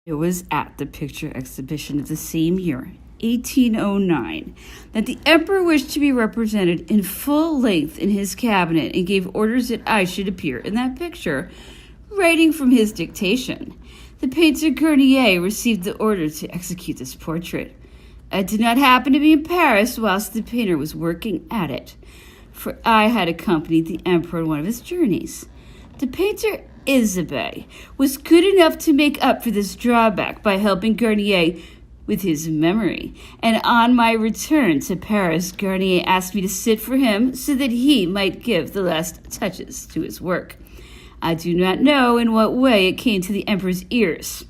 It was at the picture exhibition of the same year, 1809, that the emperor wished to be represented in full length in his cabinet and gave orders that I should appear in that picture, writing from his dictation. The painter Garnier received the order to execute this portrait. I did not happen to be in Paris whilst the painter was working at it, for I had accompanied the emperor on one of his journeys. The painter Isabey was good enough to make up for this drawback by helping Garnier with his memory, and on my return to Paris, Garnier asked me to sit for him so that he might give the last touches to his work. I do not know in what way it came to the emperor's ears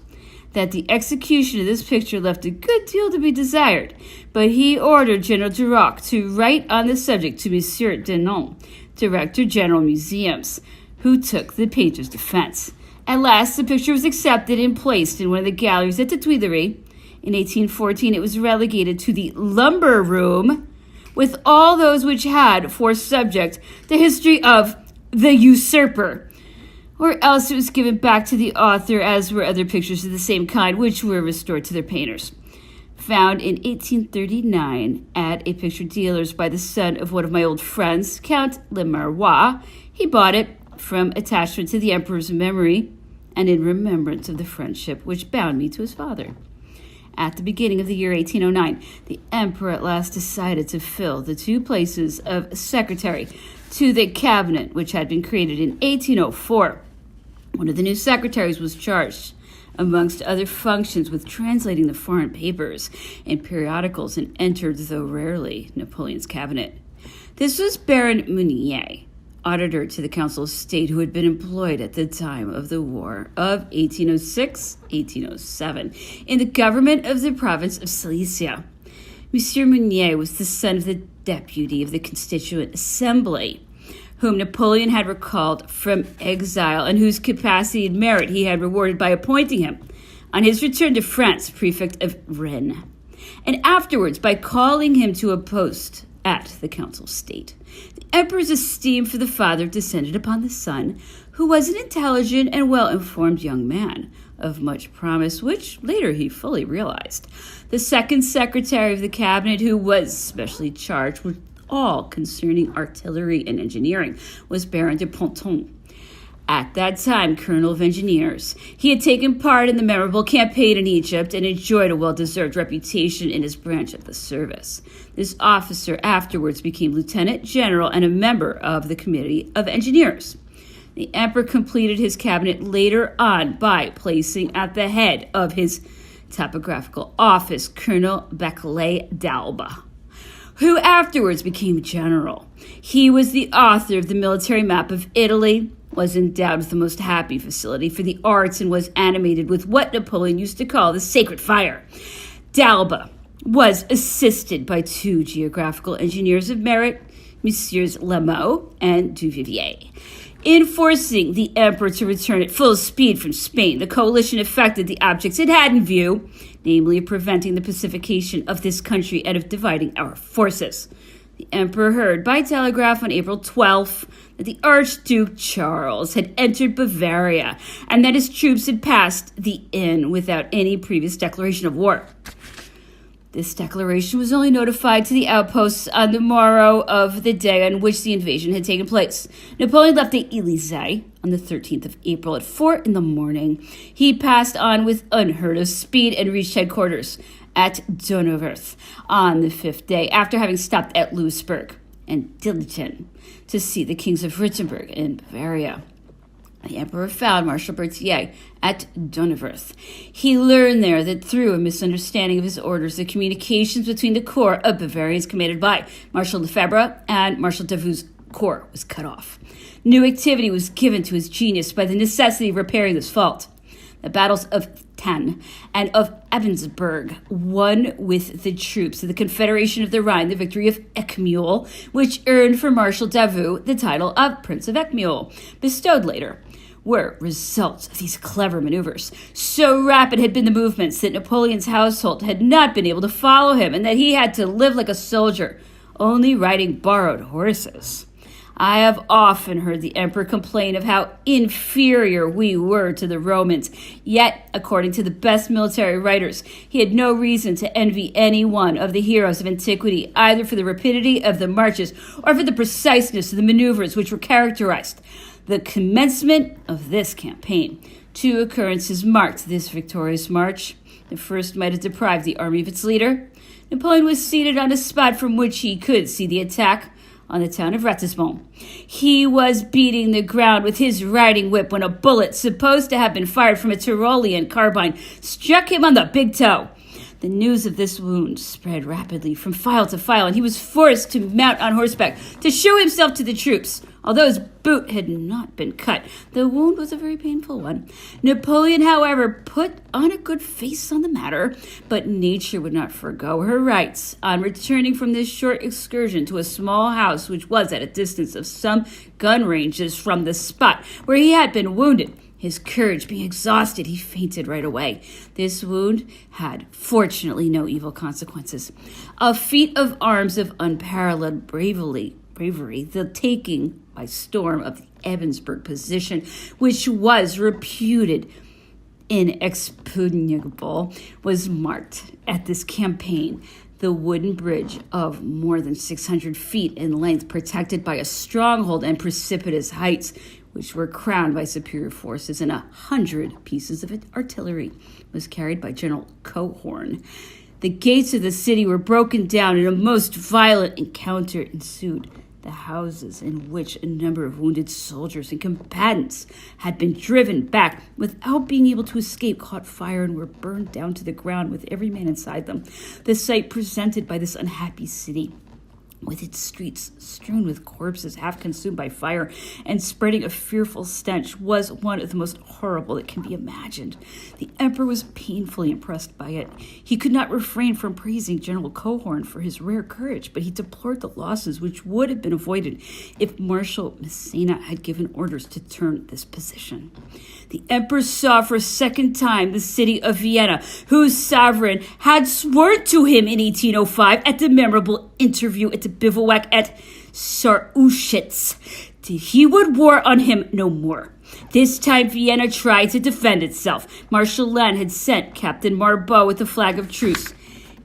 that the execution of this picture left a good deal to be desired, but he ordered General Duroc to write on the subject to Monsieur Denon, Director General Museums, who took the painter's defense. At last, the picture was accepted and placed in one of the galleries at the Tuileries. In 1814, it was relegated to the lumber room, with all those which had for subject the history of the usurper, or else it was given back to the author, as were other pictures of the same kind, which were restored to their painters. Found in 1839 at a picture dealer's by the son of one of my old friends, Count Lemerroy, he bought it from attachment to the emperor's memory and in remembrance of the friendship which bound me to his father. At the beginning of the year 1809, the emperor at last decided to fill the two places of secretary to the cabinet which had been created in 1804. One of the new secretaries was charged, amongst other functions, with translating the foreign papers and periodicals, and entered, though rarely, Napoleon's cabinet. This was Baron Meunier, auditor to the Council of State, who had been employed at the time of the War of 1806-1807 in the government of the province of Silesia. Monsieur Meunier was the son of the deputy of the Constituent Assembly, whom Napoleon had recalled from exile and whose capacity and merit he had rewarded by appointing him, on his return to France, prefect of Rennes, and afterwards by calling him to a post at the Council of State. The emperor's esteem for the father descended upon the son, who was an intelligent and well-informed young man of much promise, which later he fully realized. The second secretary of the cabinet, who was specially charged with all concerning artillery and engineering, was Baron de Ponton, at that time colonel of engineers. He had taken part in the memorable campaign in Egypt and enjoyed a well-deserved reputation in his branch of the service. This officer afterwards became lieutenant general and a member of the Committee of Engineers. The emperor completed his cabinet later on by placing at the head of his topographical office Colonel Bachelet d'Albe, who afterwards became general. He was the author of the military map of Italy, was endowed with the most happy facility for the arts, and was animated with what Napoleon used to call the sacred fire. D'Albe was assisted by two geographical engineers of merit, Messieurs Lameau and Duvivier. In forcing the emperor to return at full speed from Spain, the coalition effected the objects it had in view, namely preventing the pacification of this country and of dividing our forces. The emperor heard by telegraph on April 12th that the Archduke Charles had entered Bavaria and that his troops had passed the Inn without any previous declaration of war. This declaration was only notified to the outposts on the morrow of the day on which the invasion had taken place. Napoleon left the Élysée on the 13th of April at 4 in the morning. He passed on with unheard of speed and reached headquarters at Donauwörth on the 5th day, after having stopped at Louisburg and Dillingen to see the kings of Württemberg in Bavaria. The emperor found Marshal Berthier at Donauwörth. He learned there that through a misunderstanding of his orders, the communications between the corps of Bavarians commanded by Marshal Lefebvre and Marshal Davout's corps was cut off. New activity was given to his genius by the necessity of repairing this fault. The battles of Thann and of Ebensburg won with the troops of the Confederation of the Rhine the victory of Eckmühl, which earned for Marshal Davout the title of Prince of Eckmühl, bestowed later, were results of these clever maneuvers. So rapid had been the movements that Napoleon's household had not been able to follow him, and that he had to live like a soldier, only riding borrowed horses. I have often heard the emperor complain of how inferior we were to the Romans. Yet, according to the best military writers, he had no reason to envy any one of the heroes of antiquity, either for the rapidity of the marches or for the preciseness of the maneuvers which were characterized the commencement of this campaign. Two occurrences marked this victorious march. The first might have deprived the army of its leader. Napoleon was seated on a spot from which he could see the attack on the town of Ratisbon. He was beating the ground with his riding whip when a bullet, supposed to have been fired from a Tyrolean carbine, struck him on the big toe. The news of this wound spread rapidly from file to file, and he was forced to mount on horseback to show himself to the troops. Although his boot had not been cut, the wound was a very painful one. Napoleon, however, put on a good face on the matter, but nature would not forgo her rights. On returning from this short excursion to a small house which was at a distance of some gun ranges from the spot where he had been wounded, his courage being exhausted, he fainted right away. This wound had, fortunately, no evil consequences. A feat of arms of unparalleled bravery, the taking by storm of the Ebensburg position, which was reputed inexpugnable, was marked at this campaign. The wooden bridge of more than 600 feet in length, protected by a stronghold and precipitous heights, which were crowned by superior forces and 100 pieces of artillery, was carried by General Cohorn. The gates of the city were broken down and a most violent encounter ensued. The houses in which a number of wounded soldiers and combatants had been driven back without being able to escape caught fire and were burned down to the ground with every man inside them. The sight presented by this unhappy city, with its streets strewn with corpses half consumed by fire and spreading a fearful stench, was one of the most horrible that can be imagined. The emperor was painfully impressed by it. He could not refrain from praising General Cohorn for his rare courage, but he deplored the losses which would have been avoided if Marshal Massena had given orders to turn this position. The emperor saw for a second time the city of Vienna, whose sovereign had sworn to him in 1805 at the memorable interview at the bivouac at Saarauschwitz. He would war on him no more. This time Vienna tried to defend itself. Marshal Lannes had sent Captain Marbeau with a flag of truce,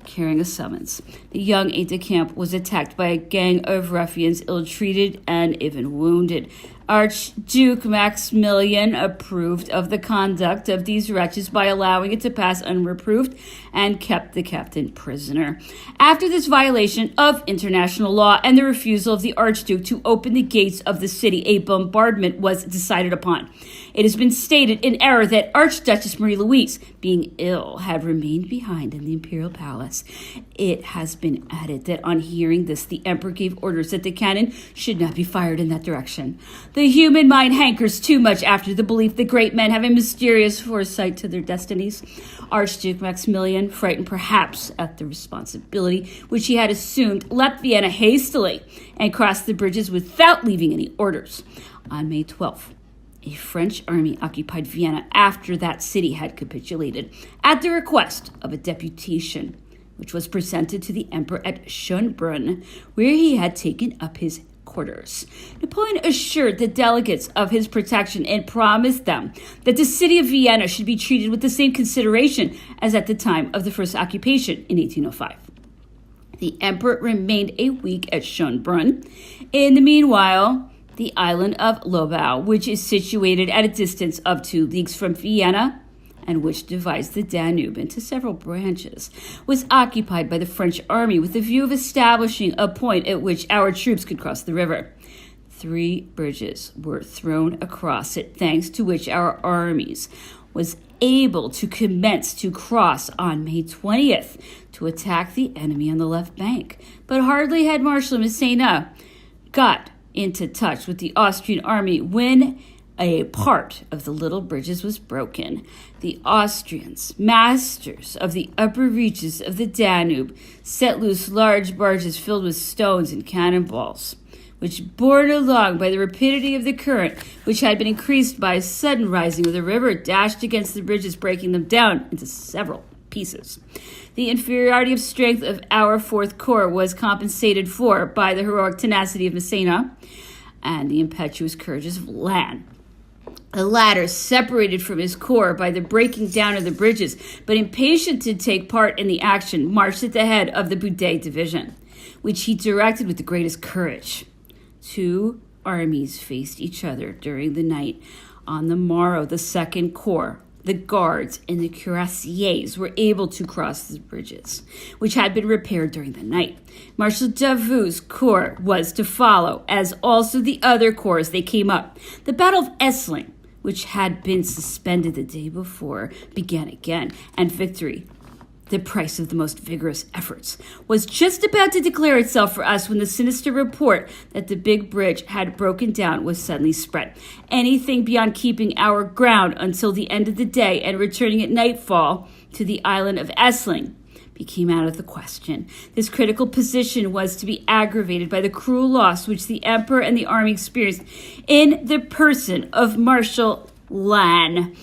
carrying a summons. The young aide-de-camp was attacked by a gang of ruffians, ill-treated and even wounded. Archduke Maximilian approved of the conduct of these wretches by allowing it to pass unreproved and kept the captain prisoner. After this violation of international law and the refusal of the Archduke to open the gates of the city, a bombardment was decided upon. It has been stated in error that Archduchess Marie-Louise, being ill, had remained behind in the imperial palace. It has been added that on hearing this, the emperor gave orders that the cannon should not be fired in that direction. The human mind hankers too much after the belief that great men have a mysterious foresight to their destinies. Archduke Maximilian, frightened perhaps at the responsibility which he had assumed, left Vienna hastily and crossed the bridges without leaving any orders. On May 12th, a French army occupied Vienna after that city had capitulated, at the request of a deputation which was presented to the emperor at Schönbrunn, where he had taken up his quarters. Napoleon assured the delegates of his protection and promised them that the city of Vienna should be treated with the same consideration as at the time of the first occupation in 1805. The emperor remained a week at Schönbrunn. In the meanwhile, the island of Lobau, which is situated at a distance of 2 leagues from Vienna, and which divides the Danube into several branches, was occupied by the French army with the view of establishing a point at which our troops could cross the river. 3 bridges were thrown across it, thanks to which our armies was able to commence to cross on May 20th to attack the enemy on the left bank. But hardly had Marshal Massena got into touch with the Austrian army when a part of the little bridges was broken. The Austrians, masters of the upper reaches of the Danube, set loose large barges filled with stones and cannonballs, which, borne along by the rapidity of the current, which had been increased by a sudden rising of the river, dashed against the bridges, breaking them down into several pieces. The inferiority of strength of our Fourth Corps was compensated for by the heroic tenacity of Massena and the impetuous courages of Lannes. The latter, separated from his corps by the breaking down of the bridges, but impatient to take part in the action, marched at the head of the Boudet division, which he directed with the greatest courage. Two armies faced each other during the night. On the morrow, the Second Corps, the Guards, and the cuirassiers were able to cross the bridges, which had been repaired during the night. Marshal Davout's corps was to follow, as also the other corps as they came up. The Battle of Essling, which had been suspended the day before, began again, and victory, the price of the most vigorous efforts, was just about to declare itself for us when the sinister report that the big bridge had broken down was suddenly spread. Anything beyond keeping our ground until the end of the day and returning at nightfall to the island of Essling became out of the question. This critical position was to be aggravated by the cruel loss which the emperor and the army experienced in the person of Marshal Lannes.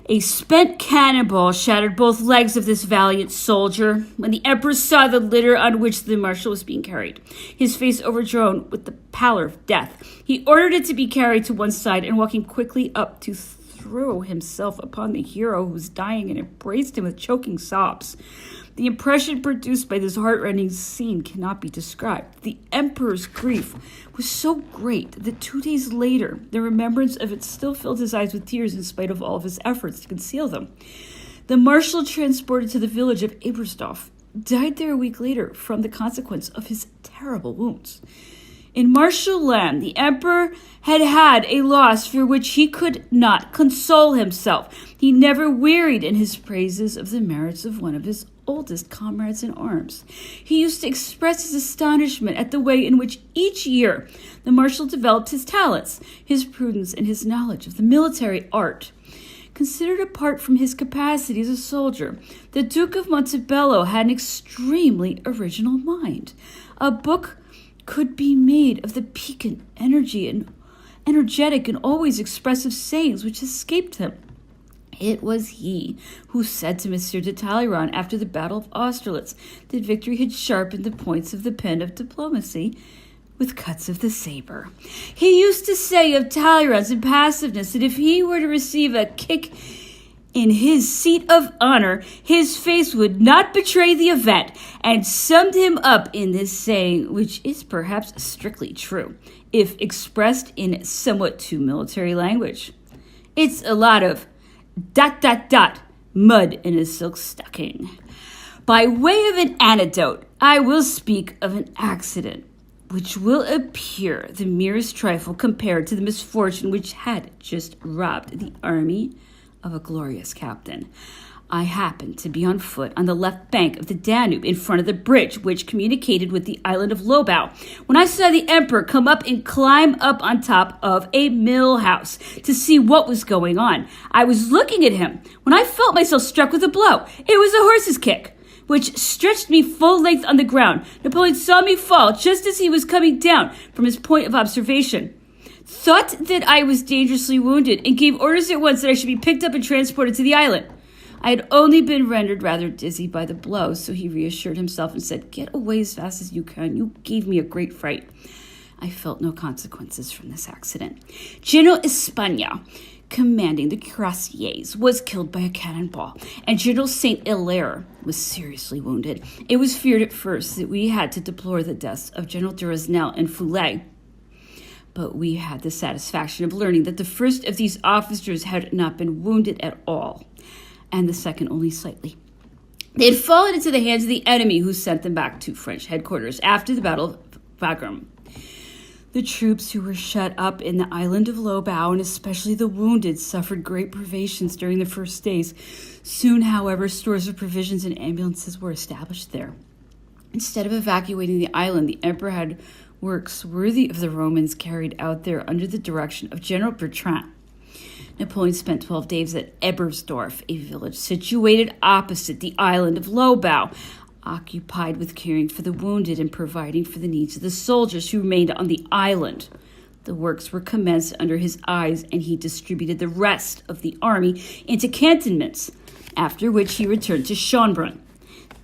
A spent cannonball shattered both legs of this valiant soldier. When the emperor saw the litter on which the marshal was being carried, his face overdrawn with the pallor of death, he ordered it to be carried to one side, and walking quickly up to throw himself upon the hero who was dying and embraced him with choking sobs. The impression produced by this heartrending scene cannot be described. The emperor's grief was so great that 2 days later, the remembrance of it still filled his eyes with tears in spite of all of his efforts to conceal them. The marshal, transported to the village of Ebersdorf, died there a week later from the consequence of his terrible wounds. In Marshal Lannes, the emperor had had a loss for which he could not console himself. He never wearied in his praises of the merits of one of his oldest comrades in arms. He used to express his astonishment at the way in which each year the marshal developed his talents, his prudence, and his knowledge of the military art. Considered apart from his capacity as a soldier, the Duke of Montebello had an extremely original mind. A book could be made of the piquant energetic and always expressive sayings which escaped him. It was he who said to Monsieur de Talleyrand after the Battle of Austerlitz that victory had sharpened the points of the pen of diplomacy with cuts of the saber. He used to say of Talleyrand's impassiveness that if he were to receive a kick in his seat of honor, his face would not betray the event, and summed him up in this saying, which is perhaps strictly true, if expressed in somewhat too military language. It's a lot of ... mud in a silk stocking. By way of an anecdote, I will speak of an accident which will appear the merest trifle compared to the misfortune which had just robbed the army of a glorious captain. I happened to be on foot on the left bank of the Danube in front of the bridge which communicated with the island of Lobau, when I saw the emperor come up and climb up on top of a mill house to see what was going on. I was looking at him when I felt myself struck with a blow. It was a horse's kick, which stretched me full length on the ground. Napoleon saw me fall just as he was coming down from his point of observation, thought that I was dangerously wounded, and gave orders at once that I should be picked up and transported to the island. I had only been rendered rather dizzy by the blow, so he reassured himself and said, "Get away as fast as you can. You gave me a great fright." I felt no consequences from this accident. General Espana, commanding the cuirassiers, was killed by a cannonball, and General Saint Hilaire was seriously wounded. It was feared at first that we had to deplore the deaths of General Duresnel and Foulet, but we had the satisfaction of learning that the first of these officers had not been wounded at all, and the second only slightly. They had fallen into the hands of the enemy, who sent them back to French headquarters after the Battle of Wagram. The troops who were shut up in the island of Lobau, and especially the wounded, suffered great privations during the first days. Soon, however, stores of provisions and ambulances were established there. Instead of evacuating the island, the emperor had works worthy of the Romans carried out there under the direction of General Bertrand. Napoleon spent 12 days at Ebersdorf, a village situated opposite the island of Lobau, occupied with caring for the wounded and providing for the needs of the soldiers who remained on the island. The works were commenced under his eyes, and he distributed the rest of the army into cantonments, after which he returned to Schönbrunn.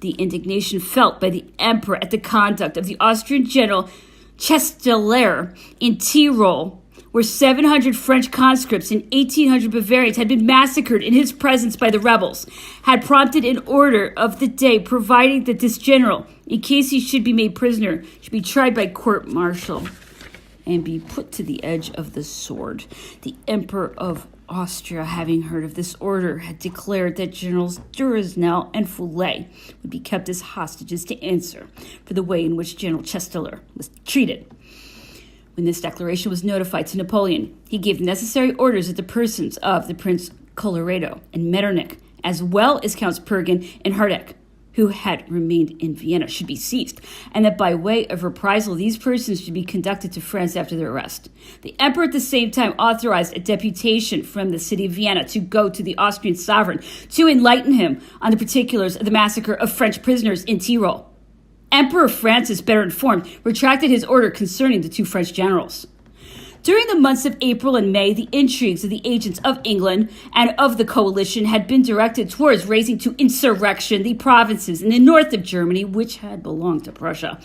The indignation felt by the emperor at the conduct of the Austrian general Chesteler in Tyrol, where 700 French conscripts and 1,800 Bavarians had been massacred in his presence by the rebels, had prompted an order of the day providing that this general, in case he should be made prisoner, should be tried by court-martial and be put to the edge of the sword. The Emperor of Austria, having heard of this order, had declared that Generals Duresnel and Foulet would be kept as hostages to answer for the way in which General Chesteler was treated. When this declaration was notified to Napoleon, he gave necessary orders that the persons of the Prince Colloredo and Metternich, as well as Counts Pergen and Hardegg, who had remained in Vienna, should be seized, and that by way of reprisal, these persons should be conducted to France after their arrest. The emperor at the same time authorized a deputation from the city of Vienna to go to the Austrian sovereign to enlighten him on the particulars of the massacre of French prisoners in Tyrol. Emperor Francis, better informed, retracted his order concerning the two French generals. During the months of April and May, the intrigues of the agents of England and of the coalition had been directed towards raising to insurrection the provinces in the north of Germany which had belonged to Prussia,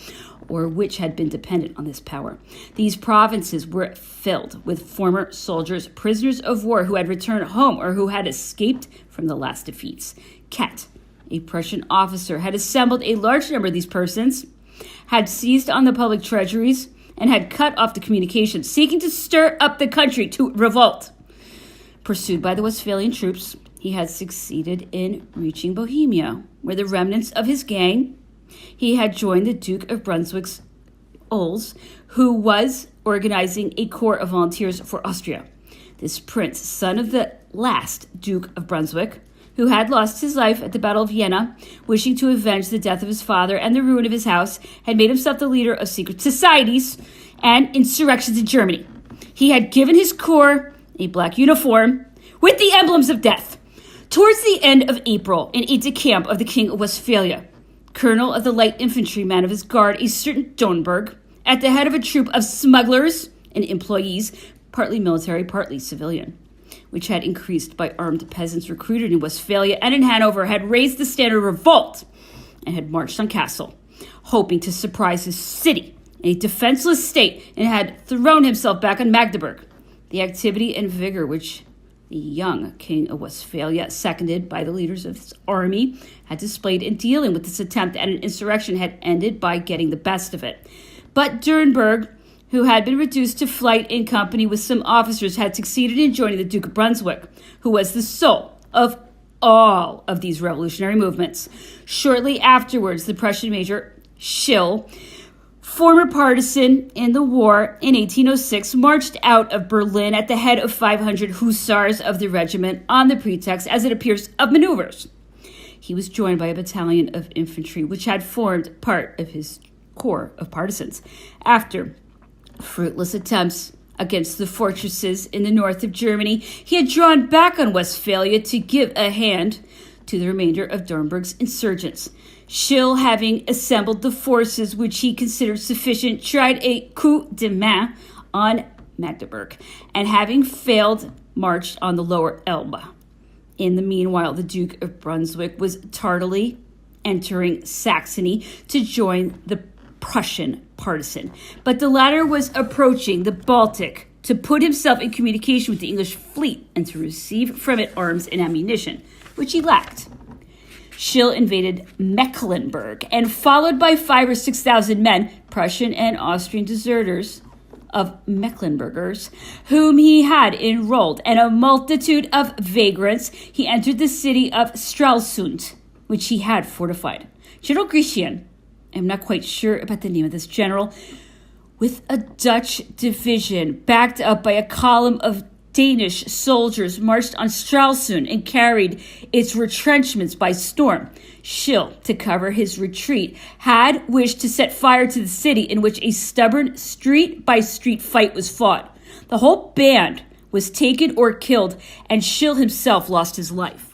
or which had been dependent on this power. These provinces were filled with former soldiers, prisoners of war who had returned home or who had escaped from the last defeats. Kett, a Prussian officer, had assembled a large number of these persons, had seized on the public treasuries, and had cut off the communications, seeking to stir up the country to revolt. Pursued by the Westphalian troops, he had succeeded in reaching Bohemia, where the remnants of his gang, he had joined the Duke of Brunswick's Ols, who was organizing a corps of volunteers for Austria. This prince, son of the last Duke of Brunswick, who had lost his life at the Battle of Jena, wishing to avenge the death of his father and the ruin of his house, had made himself the leader of secret societies and insurrections in Germany. He had given his corps a black uniform with the emblems of death. Towards the end of April, an aide-de-camp of the King of Westphalia, colonel of the light infantrymen of his guard, a certain Dornberg, at the head of a troop of smugglers and employees, partly military, partly civilian, which had increased by armed peasants recruited in Westphalia and in Hanover, had raised the standard of revolt and had marched on Kassel, hoping to surprise his city in a defenseless state, and had thrown himself back on Magdeburg. The activity and vigor which the young King of Westphalia, seconded by the leaders of his army, had displayed in dealing with this attempt at an insurrection had ended by getting the best of it. But Dornberg, who had been reduced to flight in company with some officers, had succeeded in joining the Duke of Brunswick, who was the soul of all of these revolutionary movements. Shortly afterwards, the Prussian major Schill, former partisan in the war in 1806, marched out of Berlin at the head of 500 hussars of the regiment on the pretext, as it appears, of maneuvers. He was joined by a battalion of infantry, which had formed part of his corps of partisans. After fruitless attempts against the fortresses in the north of Germany, he had drawn back on Westphalia to give a hand to the remainder of Dornberg's insurgents. Schill, having assembled the forces which he considered sufficient, tried a coup de main on Magdeburg, and having failed, marched on the lower Elbe. In the meanwhile, the Duke of Brunswick was tardily entering Saxony to join the Prussian partisan, but the latter was approaching the Baltic to put himself in communication with the English fleet and to receive from it arms and ammunition, which he lacked. Schill invaded Mecklenburg, and followed by 5,000 or 6,000 men, Prussian and Austrian deserters of Mecklenburgers, whom he had enrolled, and a multitude of vagrants, he entered the city of Stralsund, which he had fortified. General Grecian, I'm not quite sure about the name of this general, with a Dutch division backed up by a column of Danish soldiers, marched on Stralsund and carried its retrenchments by storm. Schill, to cover his retreat, had wished to set fire to the city, in which a stubborn street-by-street fight was fought. The whole band was taken or killed, and Schill himself lost his life.